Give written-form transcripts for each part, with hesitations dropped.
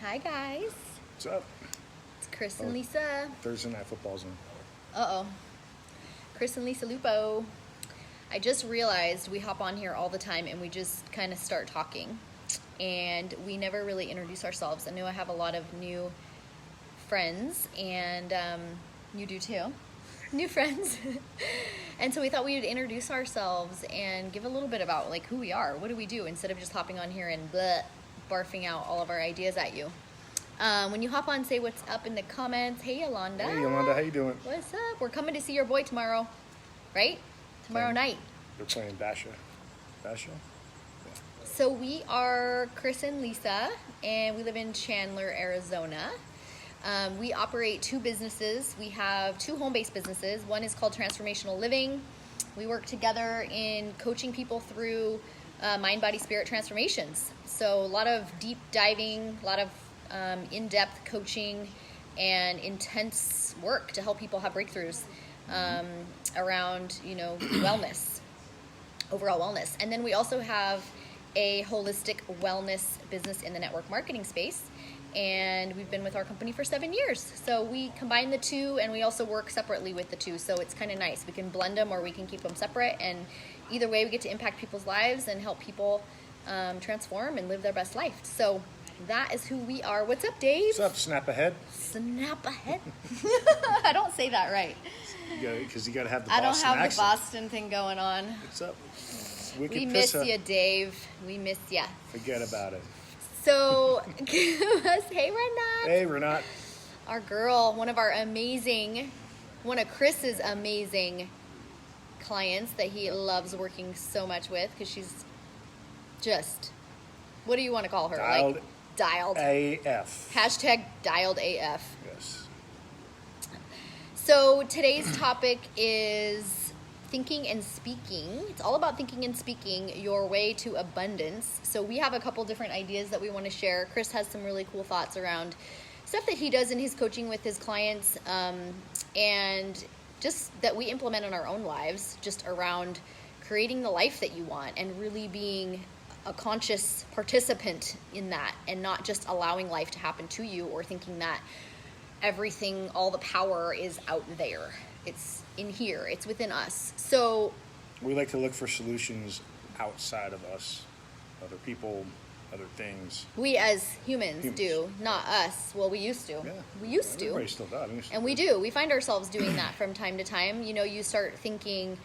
Hi guys, What's up? it's Chris and Lisa. Thursday night football's in. Uh-oh. Chris and Lisa Lupo. I just realized we hop on here all the time and we just kind of start talking. And we never really introduce ourselves. I know I have a lot of new friends and you do too. New friends. And so we thought we would introduce ourselves and give a little bit about like who we are. What do we do instead of just hopping on here and barfing out all of our ideas at you. When you hop on, say what's up in the comments. Hey, Yolanda. Hey, Yolanda, how you doing? What's up? We're coming to see your boy tomorrow, right? Tomorrow night. They're playing Basha. Basha? So we are Chris and Lisa, and we live in Chandler, Arizona. We operate two businesses. We have two home-based businesses. One is called Transformational Living. We work together in coaching people through mind, body, spirit transformations. So a lot of deep diving, a lot of in-depth coaching and intense work to help people have breakthroughs around, wellness, overall wellness. And then we also have a holistic wellness business in the network marketing space. And we've been with our company for 7 years. So we combine the two and we also work separately with the two. So it's kind of nice. We can blend them or we can keep them separate. And either way, we get to impact people's lives and help people transform and live their best life. So that is who we are. What's up, Dave? What's up, Snap Ahead? Snap ahead. I don't say that right. Because you got to have the I Boston don't have accent. the Boston thing going on. What's up? Wicked We miss Pissa. you, Dave. We miss you. Forget about it. So, give us, hey, Renat. Hey, Renat. Our girl, one of Chris's amazing clients that he loves working so much with because she's just, what do you want to call her? Dialed Dialed. AF. Hashtag dialed AF. Yes. So today's topic is thinking and speaking. It's all about thinking and speaking your way to abundance. So we have a couple different ideas that we want to share. Chris has some really cool thoughts around stuff that he does in his coaching with his clients, and just that we implement in our own lives, just around creating the life that you want and really being a conscious participant in that and not just allowing life to happen to you or thinking that everything, all the power is out there. It's in here. It's within us. So We like to look for solutions outside of us, other people, other things. we as humans do, not us. Well, we used to. Yeah. We used to. Everybody still does. And we do. We find ourselves doing that from time to time. You start thinking,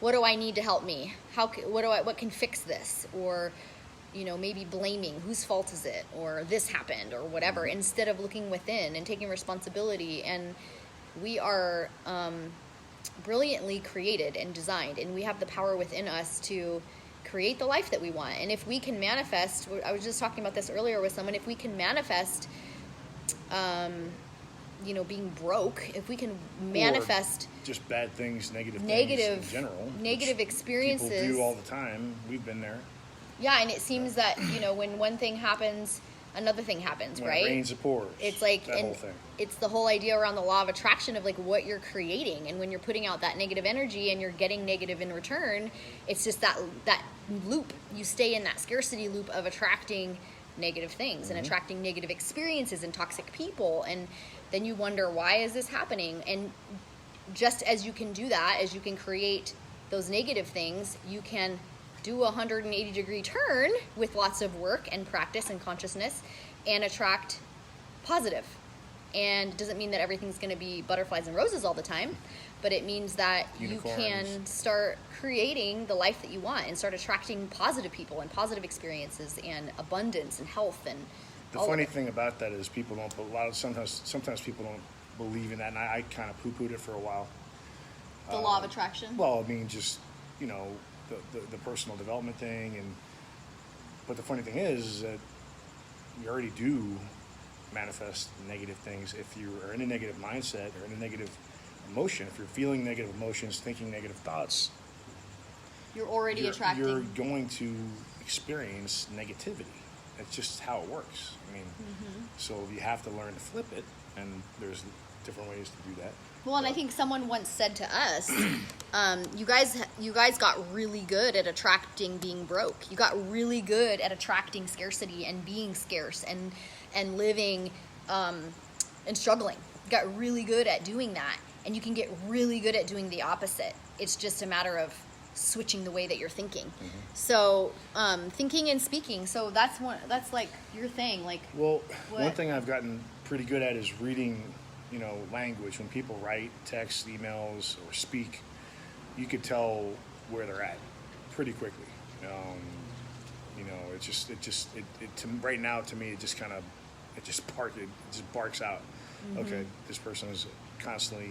what do I need to help me? What can fix this? Or, maybe blaming, whose fault is it? Or this happened or whatever, instead of looking within and taking responsibility. And we are brilliantly created and designed, and we have the power within us to create the life that we want. And if we can manifest, I was just talking about this earlier with someone, if we can manifest being broke, if we can manifest Or just bad things, negative negative things in general. negative which experiences, People do all the time. We've been there. yeah, and it seems that when one thing happens, another thing happens, When right? it rains, it pours. It's like, that and whole thing. it's the whole idea around the law of attraction of like what you're creating. And when you're putting out that negative energy and you're getting negative in return, it's just that loop. You stay in that scarcity loop of attracting negative things and attracting negative experiences and toxic people. And then you wonder, why is this happening? And just as you can do that, as you can create those negative things, you can do a 180-degree turn with lots of work and practice and consciousness and attract positive. And it doesn't mean that everything's going to be butterflies and roses all the time, but it means that Unicorns. you can start creating the life that you want and start attracting positive people and positive experiences and abundance and health and The all of funny it. thing about that is people don't. Sometimes people don't believe in that, and I kind of poo-pooed it for a while. The law of attraction. Well, I mean, just the personal development thing, but the funny thing is that you already do manifest negative things if you are in a negative mindset or in a negative emotion. If you're feeling negative emotions, thinking negative thoughts, You're already attracting. you're going to experience negativity. That's just how it works. I mean, so you have to learn to flip it, and there's different ways to do that. Well, and I think someone once said to us, you guys got really good at attracting being broke. You got really good at attracting scarcity and being scarce and living and struggling. You got really good at doing that, and you can get really good at doing the opposite. It's just a matter of switching the way that you're thinking. So thinking and speaking. So that's like your thing. Like, well, what? One thing I've gotten pretty good at is reading, language. When people write, text, emails, or speak, you could tell where they're at pretty quickly. Right now, to me, it just barks out. Okay, this person is constantly.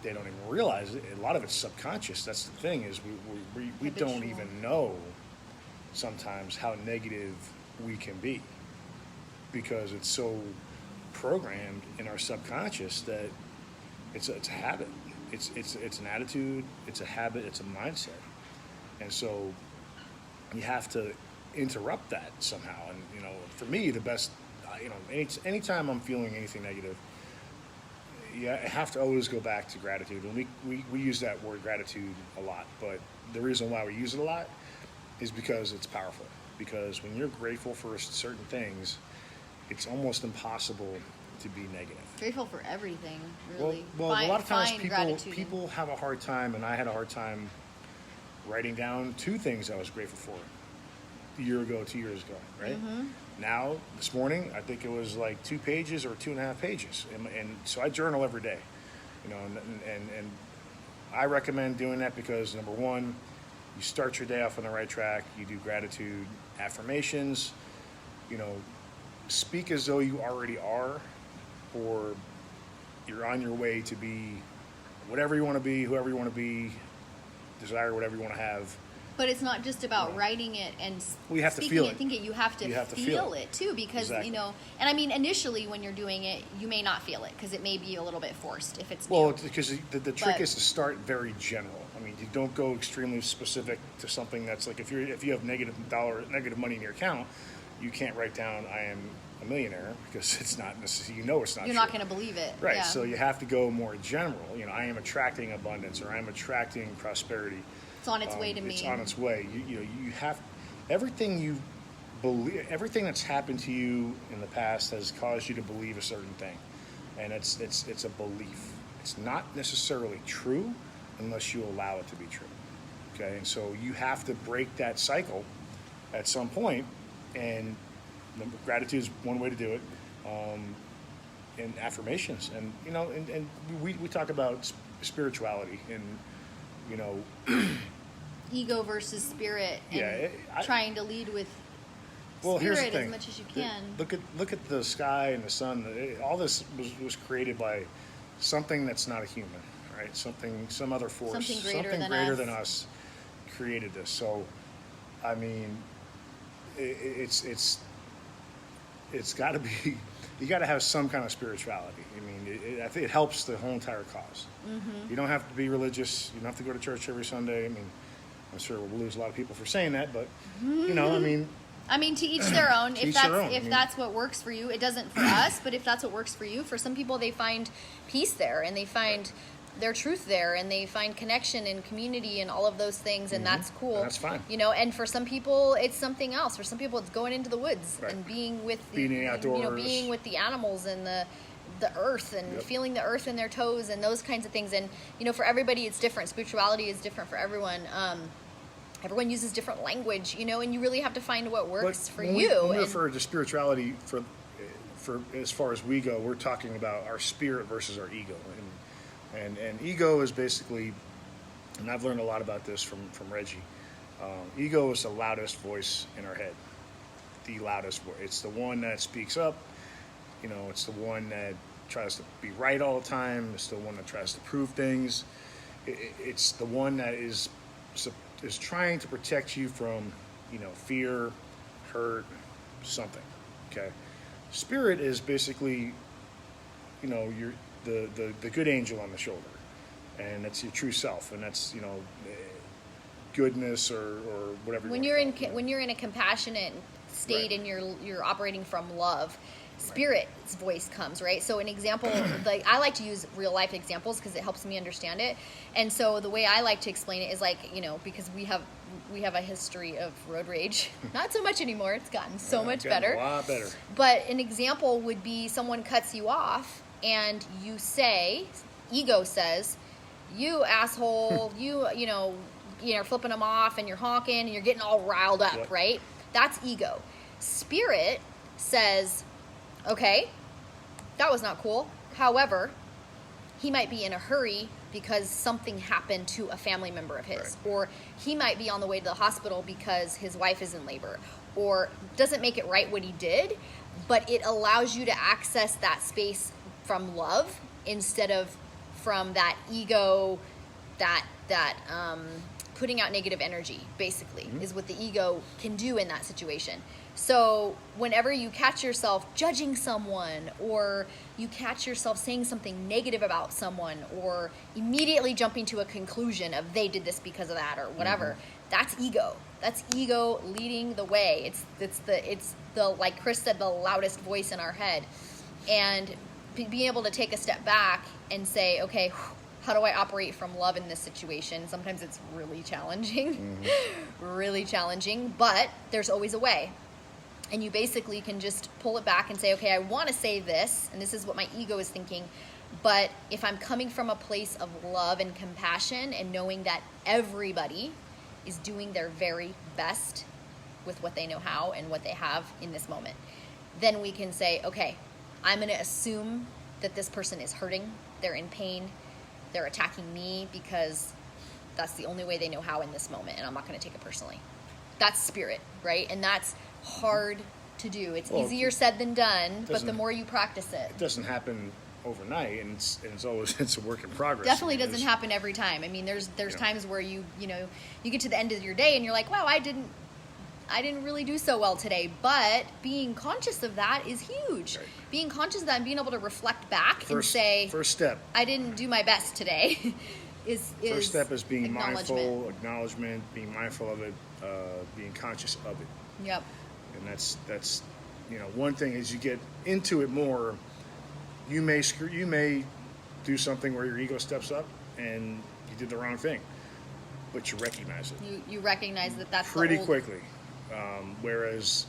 They don't even realize it. A lot of it's subconscious. That's the thing, is we don't even know sometimes how negative we can be, because it's so programmed in our subconscious that it's a habit. It's an attitude. It's a habit. It's a mindset, and so you have to interrupt that somehow. And for me, the best, anytime I'm feeling anything negative, I have to always go back to gratitude. And we use that word gratitude a lot, but the reason why we use it a lot is because it's powerful. Because when you're grateful for certain things, it's almost impossible to be negative. Grateful for everything, really. Well, a lot of times people have a hard time, and I had a hard time writing down 2 things I was grateful for a year ago, 2 years ago, right? Now, this morning, I think it was like 2 pages or 2.5 pages. And so I journal every day, and I recommend doing that because, number one, you start your day off on the right track. You do gratitude affirmations, speak as though you already are, or you're on your way to be whatever you want to be, whoever you want to be, desire whatever you want to have. But it's not just about writing it and you have to speaking feel it, thinking. You have to feel it too, because exactly. and I mean, initially when you're doing it, you may not feel it because it may be a little bit forced if it's well, new. because the trick is to start very general. I mean, you don't go extremely specific to something that's like if you have negative money in your account, you can't write down "I am a millionaire" because it's not necessarily, it's not. You're true. not going to believe it, right? Yeah. So you have to go more general. I am attracting abundance, or I am attracting prosperity. It's on its way to me. It's on its way. You have everything you believe. Everything that's happened to you in the past has caused you to believe a certain thing, and it's a belief. It's not necessarily true unless you allow it to be true. Okay, and so you have to break that cycle at some point, and gratitude is one way to do it. And affirmations, and we talk about spirituality and. Ego versus spirit, and trying to lead with spirit as much as you can. Look at the sky and the sun. All this was created by something that's not a human, right? Some other force, something greater than us created this. So, I mean, it's got to be. You got to have some kind of spirituality. I mean, I think it helps the whole entire cause. You don't have to be religious. You don't have to go to church every Sunday. I mean, I'm sure we'll lose a lot of people for saying that, but I mean, to each their own. That's what works for you, it doesn't for us. But if that's what works for you, for some people, they find peace there, and they find their truth there, and they find connection and community and all of those things, and that's cool. And that's fine. And for some people it's something else. For some people it's going into the woods and being with being outdoors, being with the animals and the earth and feeling the earth in their toes and those kinds of things. And for everybody it's different. Spirituality is different for everyone. Everyone uses different language, and you really have to find what works for you. When we refer to spirituality, for as far as we go, we're talking about our spirit versus our ego. And ego is basically, and I've learned a lot about this from Reggie, ego is the loudest voice in our head. The loudest voice. It's the one that speaks up. It's the one that tries to be right all the time. It's the one that tries to prove things. It's the one that is trying to protect you from, fear, hurt, something. Okay. Spirit is basically, you're the good angel on the shoulder, and that's your true self, and that's goodness or whatever. When you're in a compassionate state, and you're operating from love, Spirit's voice comes, right? So an example, like I like to use real life examples because it helps me understand it. And so the way I like to explain it is like, you know, because we have a history of road rage. Not so much anymore. It's gotten so much better. A lot better. But an example would be someone cuts you off and you say, ego says, you asshole, you know, flipping them off and you're honking and you're getting all riled up, Yep. right? That's ego. Spirit says, okay, that was not cool. However, he might be in a hurry because something happened to a family member of his, Right. or he might be on the way to the hospital because his wife is in labor, or doesn't make it right what he did, but it allows you to access that space from love instead of from that ego, that putting out negative energy, basically, is what the ego can do in that situation. So whenever you catch yourself judging someone, or you catch yourself saying something negative about someone, or immediately jumping to a conclusion of they did this because of that or whatever, that's ego. That's ego leading the way. It's the like Chris said, the loudest voice in our head. And being able to take a step back and say, okay, how do I operate from love in this situation? Sometimes it's really challenging, really challenging, but there's always a way. And you basically can just pull it back and say, okay, I want to say this, and this is what my ego is thinking, but if I'm coming from a place of love and compassion and knowing that everybody is doing their very best with what they know how and what they have in this moment, then we can say, okay, I'm going to assume that this person is hurting, they're in pain, they're attacking me because that's the only way they know how in this moment, and I'm not going to take it personally. That's spirit, right? And that's hard to do. It's easier said than done, but the more you practice it. It doesn't happen overnight, and it's always it's a work in progress. Definitely I mean, doesn't happen every time. I mean, there's Yeah. times where you get to the end of your day and you're like, wow, I didn't really do so well today. But being conscious of that is huge. Right. Being conscious of that and being able to reflect back and First step. I didn't do my best today. is First step is being acknowledgement. mindful, acknowledgement, being mindful of it, being conscious of it. Yep. And that's one thing. As you get into it more, you may do something where your ego steps up and you did the wrong thing, but you recognize it You recognize that that's pretty the old, quickly. Whereas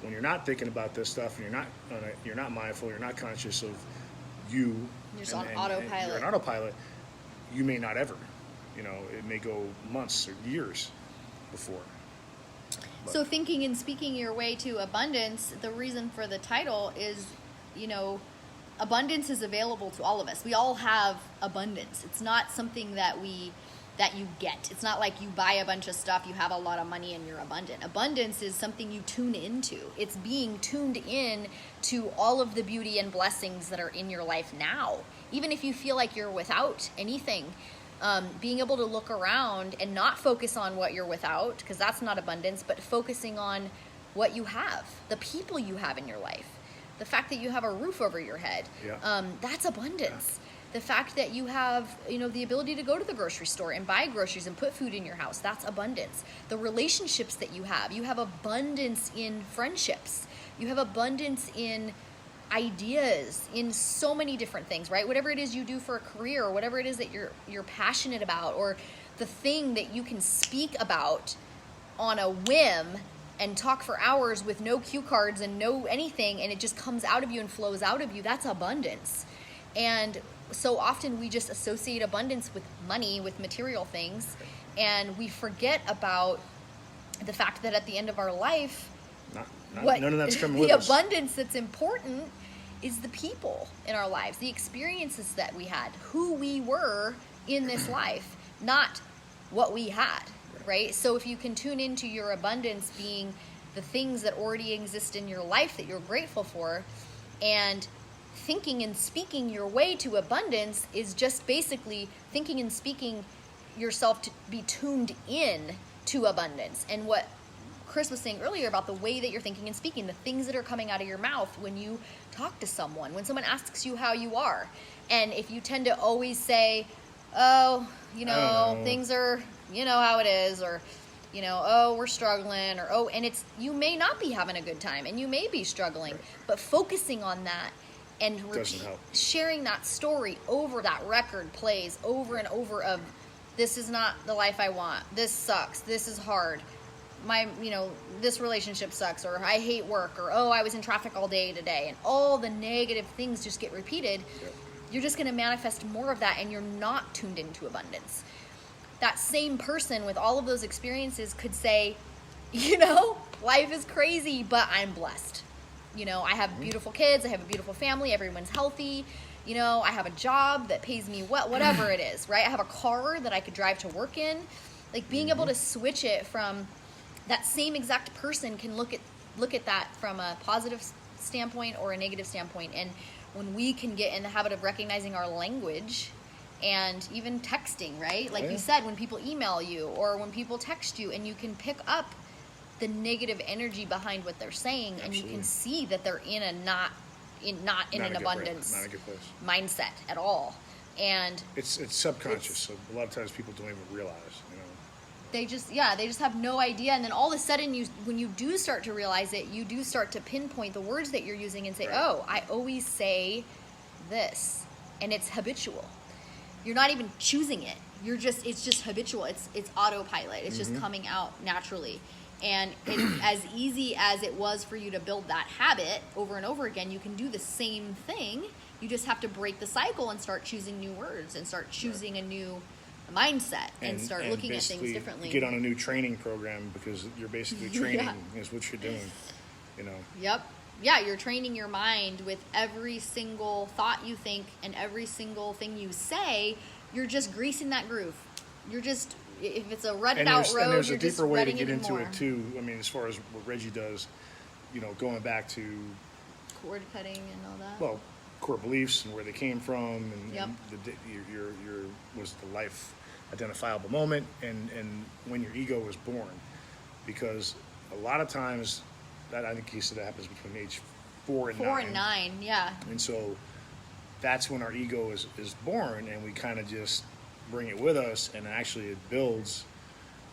when you're not thinking about this stuff and you're not mindful, you're not conscious of you, You're just on and autopilot. you're on autopilot. You may not ever. It may go months or years before. So thinking and speaking your way to abundance, the reason for the title is, abundance is available to all of us. We all have abundance. It's not something that you get. It's not like you buy a bunch of stuff, you have a lot of money, and you're abundant. Abundance is something you tune into. It's being tuned in to all of the beauty and blessings that are in your life now. Even if you feel like you're without anything, being able to look around and not focus on what you're without, because that's not abundance, but focusing on what you have, the people you have in your life, the fact that you have a roof over your head. Yeah. That's abundance. The fact that you have, the ability to go to the grocery store and buy groceries and put food in your house, that's abundance. The relationships that you have abundance in friendships. You have abundance in ideas, in so many different things, right? Whatever it is you do for a career, or whatever it is that you're passionate about, or the thing that you can speak about on a whim and talk for hours with no cue cards and no anything, and it just comes out of you and flows out of you, that's abundance. And so often we just associate abundance with money, with material things, and we forget about the fact that at the end of our life, None of that's coming with the us. abundance that's important is the people in our lives, the experiences that we had, who we were in this life, not what we had, right? So if you can tune into your abundance being the things that already exist in your life that you're grateful for, and thinking and speaking your way to abundance is just basically thinking and speaking yourself to be tuned in to abundance. And what Chris was saying earlier about the way that you're thinking and speaking, the things that are coming out of your mouth when you talk to someone, when someone asks you how you are. And if you tend to always say, things are, how it is, or you know, oh, we're struggling, or oh, and it's, you may not be having a good time and you may be struggling, but focusing on that and Doesn't help. sharing that story over, that record plays over and over of, this is not the life I want, this sucks, this is hard, my, you know, this relationship sucks, or I hate work, or oh, I was in traffic all day today, and all the negative things just get repeated. Yep. You're just going to manifest more of that, and you're not tuned into abundance. That same person with all of those experiences could say, you know, life is crazy, but I'm blessed. You know, I have beautiful kids, I have a beautiful family, everyone's healthy, you know, I have a job that pays me well, whatever it is, right? I have a car that I could drive to work in. Like, being able to switch it from, that same exact person can look at that from a positive standpoint or a negative standpoint. And when we can get in the habit of recognizing our language, and even texting, right? Like you said, when people email you or when people text you, and you can pick up the negative energy behind what they're saying, and you can see that they're in a not in an abundance, not a good place mindset at all. And it's subconscious, so a lot of times people don't even realize, you know. they just have no idea. And then all of a sudden, when you do start to realize it, you do start to pinpoint the words that you're using and say, oh, I always say this, and it's habitual. You're not even choosing it. It's just habitual. It's autopilot. It's just coming out naturally. And it's as easy as it was for you to build that habit over and over again, you can do the same thing. You just have to break the cycle and start choosing new words and start choosing a new mindset and start looking at things differently. Get on a new training program, because you're basically training is what you're doing, you know. Yep. Yeah, you're training your mind with every single thought you think and every single thing you say. You're just greasing that groove. You're just, if it's a rutted out road, and there's you're a just deeper way to rutting get it into more. it too. I mean, as far as what Reggie does, you know, going back to Cord cutting and all that. well, core beliefs and where they came from, and, Yep. and your was the life identifiable moment, and when your ego was born, because a lot of times that, I think he said, that happens between age 4 and 9. 4 and 9, yeah. And so that's when our ego is born, and we kind of just bring it with us, and actually it builds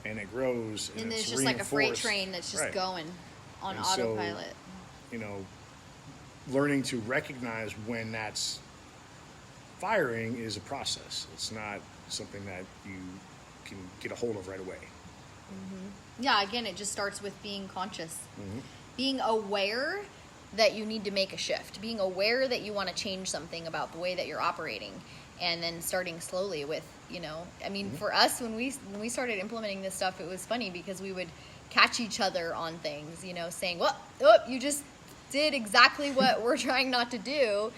and it grows, and And it's there's just like a freight reinforced. train that's just Right. going on And so, autopilot. you know, learning to recognize when that's firing is a process. It's not something that you can get a hold of right away. Yeah, again, it just starts with being conscious. Mm-hmm. Being aware that you need to make a shift. Being aware that you want to change something about the way that you're operating. And then starting slowly with, you know, I mean, for us, when we started implementing this stuff, it was funny because we would catch each other on things, you know, saying, well, oh, you just did exactly what we're trying not to do.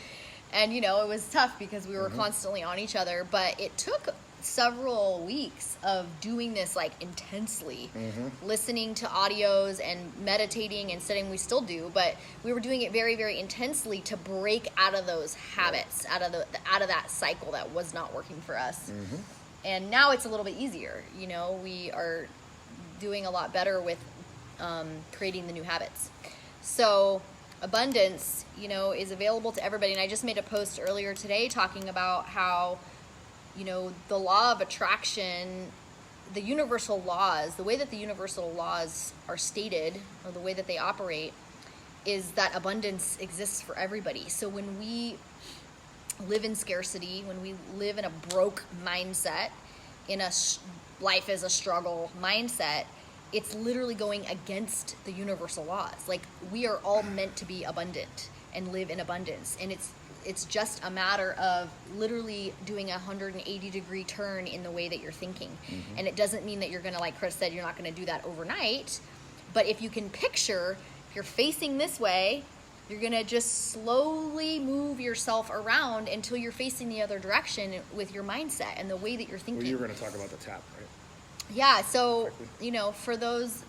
And, you know, it was tough because we were constantly on each other, but it took several weeks of doing this like intensely, listening to audios and meditating and studying. We still do, but we were doing it very, very intensely to break out of those habits, out of that cycle that was not working for us. And now it's a little bit easier. You know, we are doing a lot better with creating the new habits. So abundance, you know, is available to everybody. And I just made a post earlier today talking about how, you know, the law of attraction, the universal laws, the way that the universal laws are stated, or the way that they operate, is that abundance exists for everybody. So when we live in scarcity, when we live in a broke mindset, in a life is a struggle mindset, it's literally going against the universal laws. Like, we are all meant to be abundant and live in abundance. And it's just a matter of literally doing a 180-degree turn in the way that you're thinking. And it doesn't mean that you're going to, like Chris said, you're not going to do that overnight. But if you can picture, if you're facing this way, you're going to just slowly move yourself around until you're facing the other direction with your mindset and the way that you're thinking. Well, you were going to talk about the tap, right? Yeah, so, you know, for those,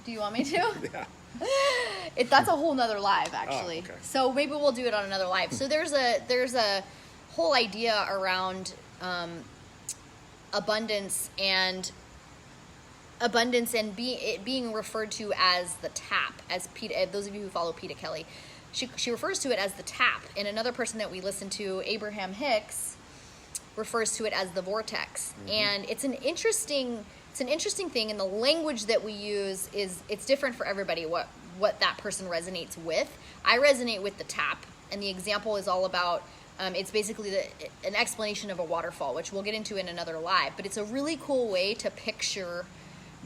do you want me to? Yeah. That's a whole nother live, actually. Oh, okay. So maybe we'll do it on another live. So there's a whole idea around abundance and it being referred to as the tap. As Peta, those of you who follow Peta Kelly, she refers to it as the tap. And another person that we listen to, Abraham Hicks, refers to it as the vortex. And it's an interesting it's an interesting thing, and the language that we use it's different for everybody. What that person resonates with. I resonate with the tap, and the example is all about. It's basically an explanation of a waterfall, which we'll get into in another live. But it's a really cool way to picture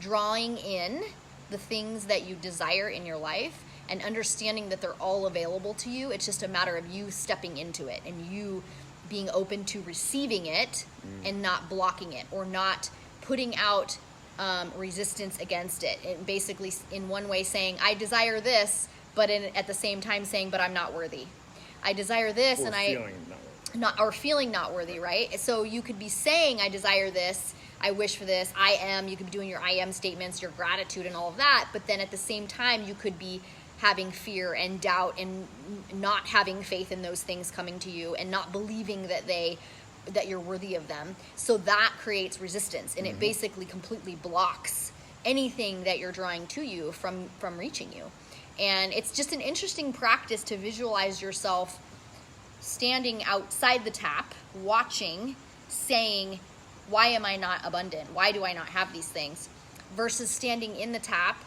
drawing in the things that you desire in your life and understanding that they're all available to you. It's just a matter of you stepping into it and you being open to receiving it and not blocking it or not putting out resistance against it. And basically, in one way, saying, I desire this, but at the same time saying, but I'm not worthy. I desire this, Or and feeling not worthy, right? So you could be saying, I desire this, I wish for this, I am. You could be doing your I am statements, your gratitude, and all of that. But then at the same time, you could be having fear and doubt and not having faith in those things coming to you and not believing that you're worthy of them. So that creates resistance, and it basically completely blocks anything that you're drawing to you from reaching you. And it's just an interesting practice to visualize yourself standing outside the tap, watching, saying, why am I not abundant? Why do I not have these things? Versus standing in the tap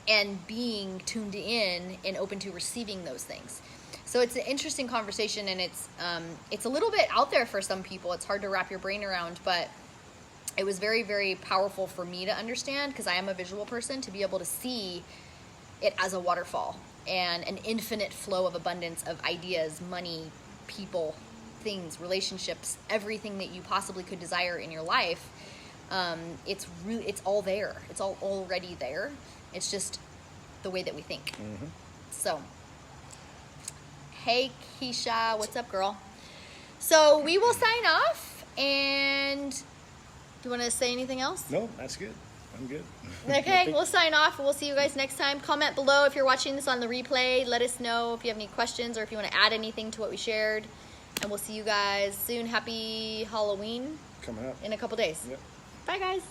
and being tuned in and open to receiving those things. So it's an interesting conversation, and it's a little bit out there for some people. It's hard to wrap your brain around, but it was very, very powerful for me to understand, because I am a visual person, to be able to see it as a waterfall and an infinite flow of abundance of ideas, money, people, things, relationships, everything that you possibly could desire in your life. It's all there. It's all already there. It's just the way that we think. So, hey Keisha, what's up, girl? So we will sign off, and do you want to say anything else? No, that's good. I'm good. Okay, we'll sign off. We'll see you guys next time. Comment below if you're watching this on the replay. Let us know if you have any questions or if you want to add anything to what we shared. And we'll see you guys soon. Happy Halloween. Coming up In a couple days. Yep. Bye, guys.